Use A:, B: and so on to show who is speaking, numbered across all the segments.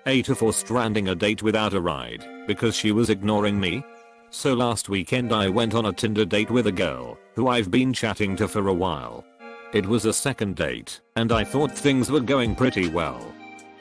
A: AITA for stranding a date without a ride because she was ignoring me. So last weekend I went on a Tinder date with a girl who I've been chatting to for a while. It was a second date and I thought things were going pretty well.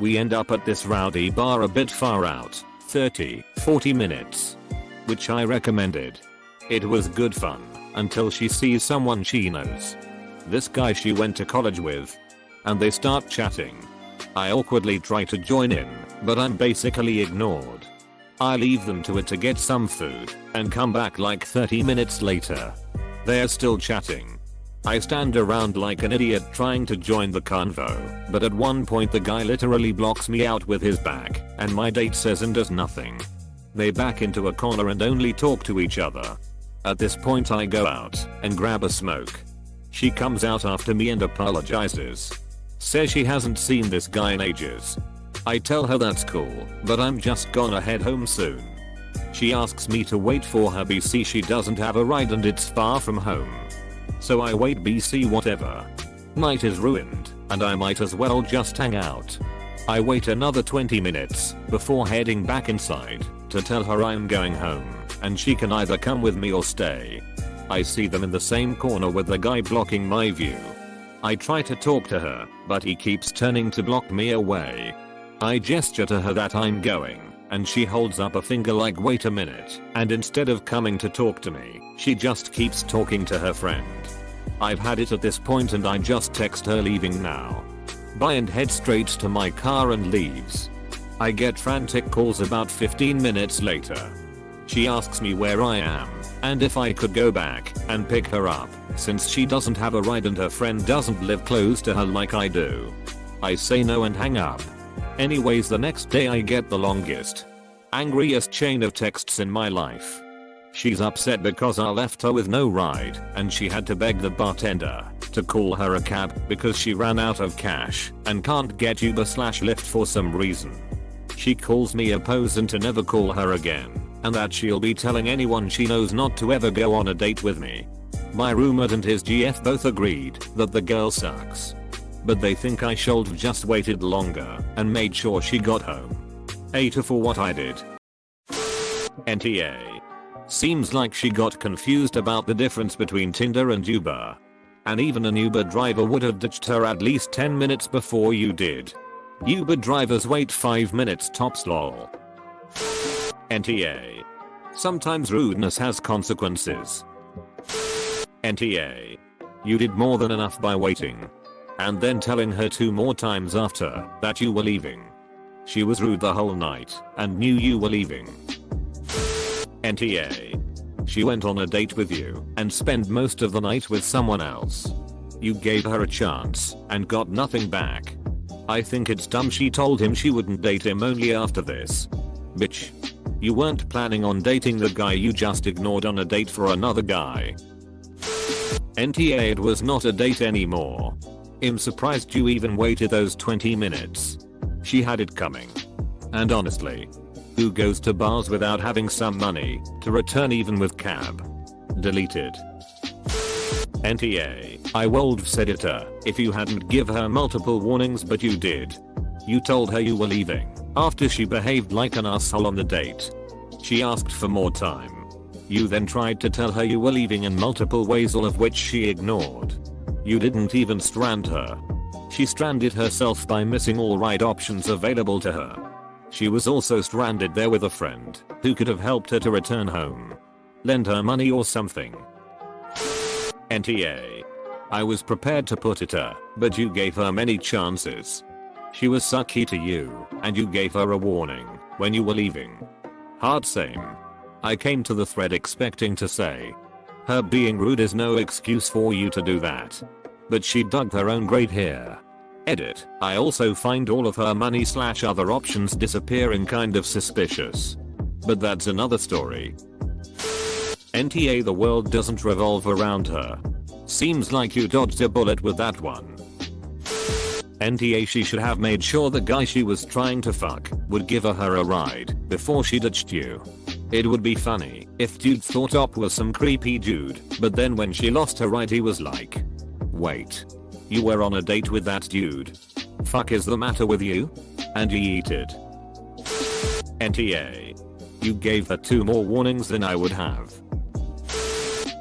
A: We end up at this rowdy bar a bit far out, 30-40 minutes. Which I recommended. It was good fun until she sees someone she knows. This guy she went to college with. And they start chatting. I awkwardly try to join in, but I'm basically ignored. I leave them to it to get some food and come back like 30 minutes later. They're still chatting. I stand around like an idiot trying to join the convo, but at one point the guy literally blocks me out with his back and my date says and does nothing. They back into a corner and only talk to each other. At this point I go out and grab a smoke. She comes out after me and apologizes. Says she hasn't seen this guy in ages. I tell her that's cool, but I'm just gonna head home soon. She asks me to wait for her BC she doesn't have a ride and it's far from home. So I wait BC whatever. Night is ruined and I might as well just hang out. I wait another 20 minutes before heading back inside to tell her I'm going home and she can either come with me or stay. I see them in the same corner with the guy blocking my view. I try to talk to her, but he keeps turning to block me away. I gesture to her that I'm going, and she holds up a finger like wait a minute, and instead of coming to talk to me, she just keeps talking to her friend. I've had it at this point and I just text her leaving now. Bye and head straight to my car and leaves. I get frantic calls about 15 minutes later. She asks me where I am, and if I could go back and pick her up, since she doesn't have a ride and her friend doesn't live close to her like I do. I say no and hang up. Anyways, the next day I get the longest, angriest chain of texts in my life. She's upset because I left her with no ride and she had to beg the bartender to call her a cab because she ran out of cash and can't get Uber/Lyft for some reason. She calls me a pose and to never call her again, and that she'll be telling anyone she knows not to ever go on a date with me. My roommate and his GF both agreed that the girl sucks. But they think I should've just waited longer and made sure she got home. AITA for what I did. NTA. Seems like she got confused about the difference between Tinder and Uber. And even an Uber driver would have ditched her at least 10 minutes before you did. Uber drivers wait 5 minutes tops lol. NTA. Sometimes rudeness has consequences. NTA. You did more than enough by waiting. And then telling her 2 more times after that you were leaving. She was rude the whole night and knew you were leaving. NTA. She went on a date with you and spent most of the night with someone else. You gave her a chance and got nothing back. I think it's dumb she told him she wouldn't date him only after this. Bitch. You weren't planning on dating the guy you just ignored on a date for another guy. NTA. It was not a date anymore. I'm surprised you even waited those 20 minutes. She had it coming. And honestly, who goes to bars without having some money to return even with cab? Deleted. NTA. I would've said it if you hadn't give her multiple warnings but you did. You told her you were leaving after she behaved like an asshole on the date. She asked for more time. You then tried to tell her you were leaving in multiple ways, all of which she ignored. You didn't even strand her. She stranded herself by missing all ride options available to her. She was also stranded there with a friend who could have helped her to return home. Lend her money or something. NTA. I was prepared to put it but you gave her many chances. She was sucky to you and you gave her a warning when you were leaving. Hard same. I came to the thread expecting to say, her being rude is no excuse for you to do that. But she dug her own grave here. Edit. I also find all of her money/other options disappearing kind of suspicious. But that's another story. NTA. The world doesn't revolve around her. Seems like you dodged a bullet with that one. NTA. She should have made sure the guy she was trying to fuck would give her a ride before she ditched you. It would be funny if dude thought Op was some creepy dude, but then when she lost her ride he was like, wait, you were on a date with that dude? Fuck is the matter with you? And he yeeted. NTA. You gave her 2 more warnings than I would have.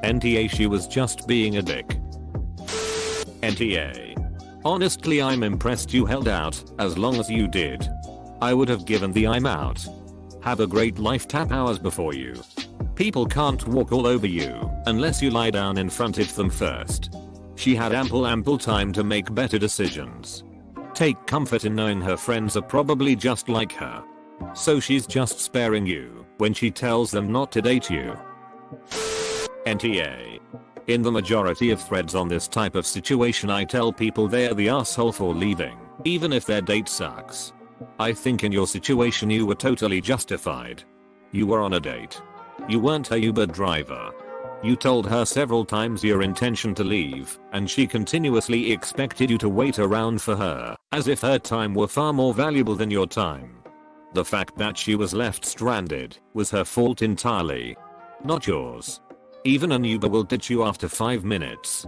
A: NTA. She was just being a dick. NTA. Honestly, I'm impressed you held out as long as you did. I would have given the I'm out. Have a great life. Tap hours before you. People can't walk all over you unless you lie down in front of them first. She had ample time to make better decisions. Take comfort in knowing her friends are probably just like her. So she's just sparing you when she tells them not to date you. NTA. In the majority of threads on this type of situation, I tell people they're the asshole for leaving, even if their date sucks. I think in your situation you were totally justified. You were on a date. You weren't her Uber driver. You told her several times your intention to leave, and she continuously expected you to wait around for her, as if her time were far more valuable than your time. The fact that she was left stranded was her fault entirely, not yours. Even an Uber will ditch you after 5 minutes.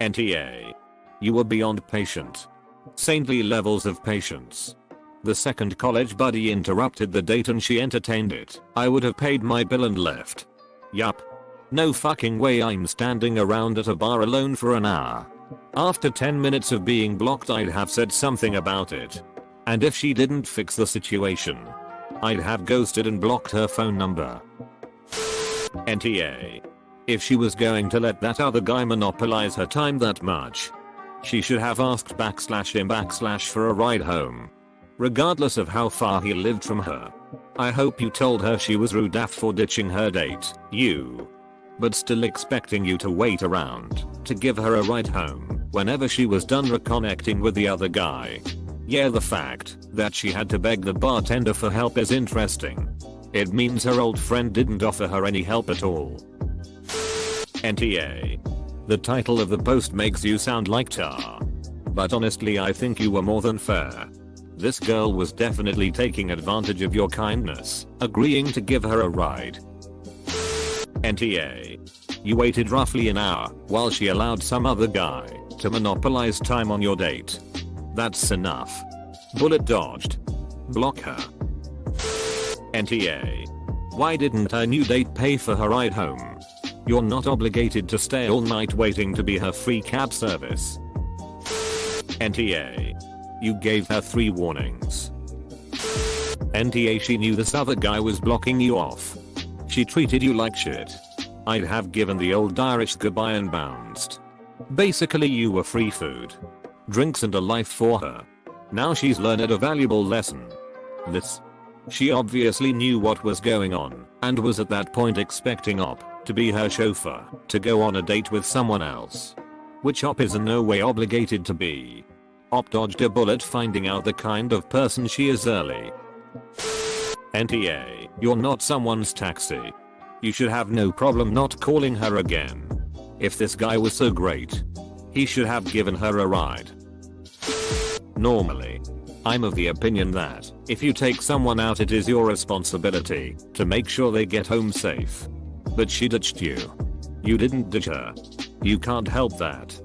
A: NTA. You were beyond patient. Saintly levels of patience. The second college buddy interrupted the date and she entertained it, I would have paid my bill and left. Yup. No fucking way I'm standing around at a bar alone for an hour. After 10 minutes of being blocked, I'd have said something about it. And if she didn't fix the situation, I'd have ghosted and blocked her phone number. NTA. If she was going to let that other guy monopolize her time that much, she should have asked /him/ for a ride home. Regardless of how far he lived from her. I hope you told her she was rude AF for ditching her date, but still expecting you to wait around to give her a ride home whenever she was done reconnecting with the other guy. Yeah, the fact that she had to beg the bartender for help is interesting. It means her old friend didn't offer her any help at all. NTA. The title of the post makes you sound like tar. But honestly, I think you were more than fair. This girl was definitely taking advantage of your kindness, agreeing to give her a ride. NTA. You waited roughly an hour while she allowed some other guy to monopolize time on your date. That's enough. Bullet dodged. Block her. NTA. Why didn't her new date pay for her ride home? You're not obligated to stay all night waiting to be her free cab service. NTA. You gave her 3 warnings. NTA. She knew this other guy was blocking you off. She treated you like shit. I'd have given the old Irish goodbye and bounced. Basically, you were free food, drinks and a life for her. Now she's learned a valuable lesson. She obviously knew what was going on and was at that point expecting Op to be her chauffeur to go on a date with someone else, which Op is in no way obligated to be. Op dodged a bullet finding out the kind of person she is early. NTA. You're not someone's taxi. You should have no problem not calling her again. If this guy was so great, he should have given her a ride. Normally, I'm of the opinion that if you take someone out, it is your responsibility to make sure they get home safe. But she ditched you. You didn't ditch her. You can't help that.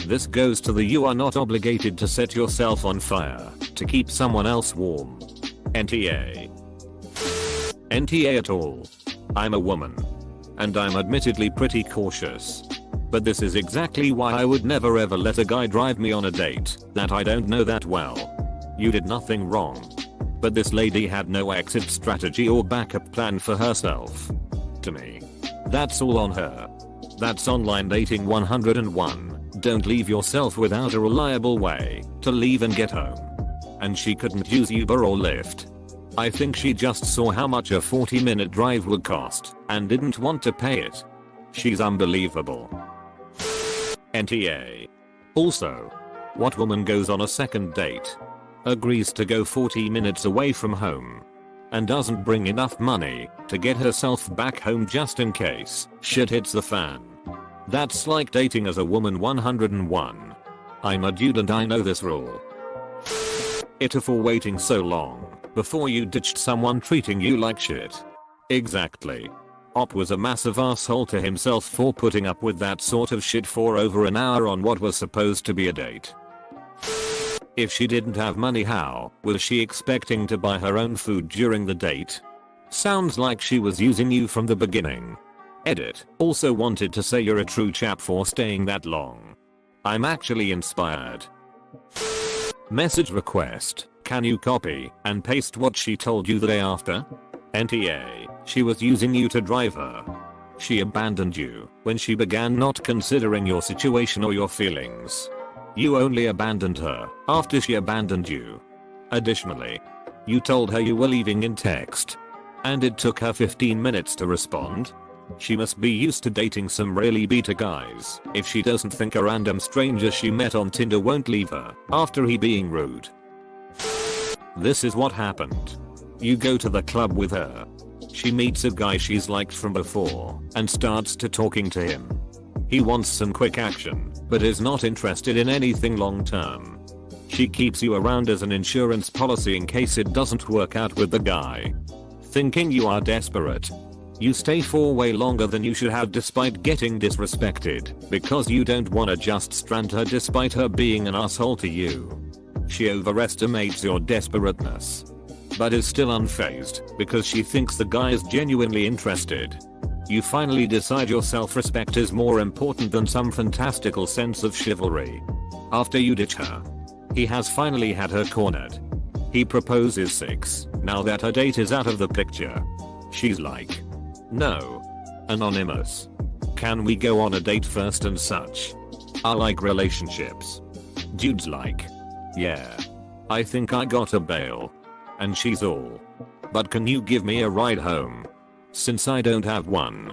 A: This goes to the you are not obligated to set yourself on fire to keep someone else warm. NTA. NTA at all. I'm a woman. And I'm admittedly pretty cautious. But this is exactly why I would never ever let a guy drive me on a date that I don't know that well. You did nothing wrong. But this lady had no exit strategy or backup plan for herself. To me, that's all on her. That's online dating 101. Don't leave yourself without a reliable way to leave and get home. And she couldn't use Uber or Lyft. I think she just saw how much a 40-minute drive would cost and didn't want to pay it. She's unbelievable. NTA. Also, what woman goes on a second date, agrees to go 40 minutes away from home, and doesn't bring enough money to get herself back home just in case shit hits the fan? That's like dating as a woman 101. I'm a dude and I know this rule. AITA for waiting so long before you ditched someone treating you like shit. Exactly. Op was a massive asshole to himself for putting up with that sort of shit for over an hour on what was supposed to be a date. If she didn't have money, how was she expecting to buy her own food during the date? Sounds like she was using you from the beginning. Edit. Also wanted to say you're a true chap for staying that long. I'm actually inspired. Message request. Can you copy and paste what she told you the day after? NTA. She was using you to drive her. She abandoned you when she began not considering your situation or your feelings. You only abandoned her after she abandoned you. Additionally, you told her you were leaving in text, and it took her 15 minutes to respond. She must be used to dating some really beta guys if she doesn't think a random stranger she met on Tinder won't leave her after he being rude. This is what happened. You go to the club with her. She meets a guy she's liked from before and starts to talking to him. He wants some quick action, but is not interested in anything long term. She keeps you around as an insurance policy in case it doesn't work out with the guy. Thinking you are desperate, you stay for way longer than you should have despite getting disrespected because you don't wanna just strand her despite her being an asshole to you. She overestimates your desperateness, but is still unfazed because she thinks the guy is genuinely interested. You finally decide your self-respect is more important than some fantastical sense of chivalry. After you ditch her, he has finally had her cornered. He proposes 6. Now that her date is out of the picture, she's like, no. Anonymous. Can we go on a date first and such? I like relationships. Dude's like, yeah. I think I got a bail. And she's all, but can you give me a ride home? Since I don't have one.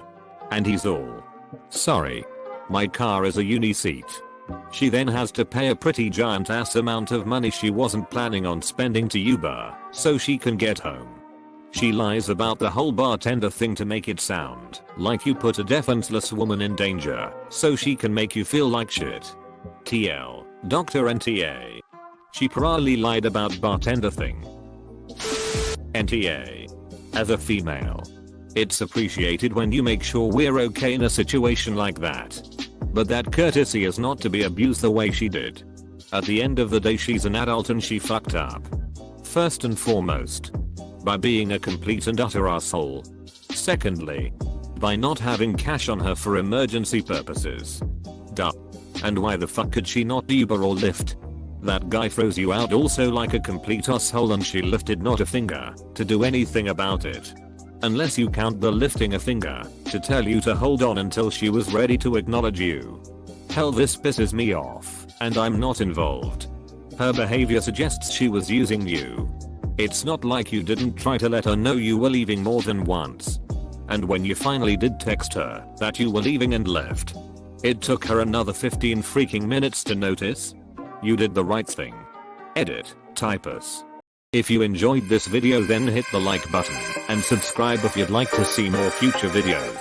A: And he's all, sorry. My car is a uni seat. She then has to pay a pretty giant ass amount of money she wasn't planning on spending to Uber so she can get home. She lies about the whole bartender thing to make it sound like you put a defenseless woman in danger so she can make you feel like shit. TL. Dr. NTA. She probably lied about bartender thing. NTA. As a female, it's appreciated when you make sure we're okay in a situation like that. But that courtesy is not to be abused the way she did. At the end of the day, she's an adult and she fucked up. First and foremost, by being a complete and utter asshole. Secondly, by not having cash on her for emergency purposes. Duh. And why the fuck could she not Uber or Lyft? That guy throws you out also like a complete asshole and she lifted not a finger to do anything about it. Unless you count the lifting a finger to tell you to hold on until she was ready to acknowledge you. Hell, this pisses me off, and I'm not involved. Her behavior suggests she was using you. It's not like you didn't try to let her know you were leaving more than once. And when you finally did text her that you were leaving and left, it took her another 15 freaking minutes to notice. You did the right thing. Edit. Typus. If you enjoyed this video, then hit the like button and subscribe if you'd like to see more future videos.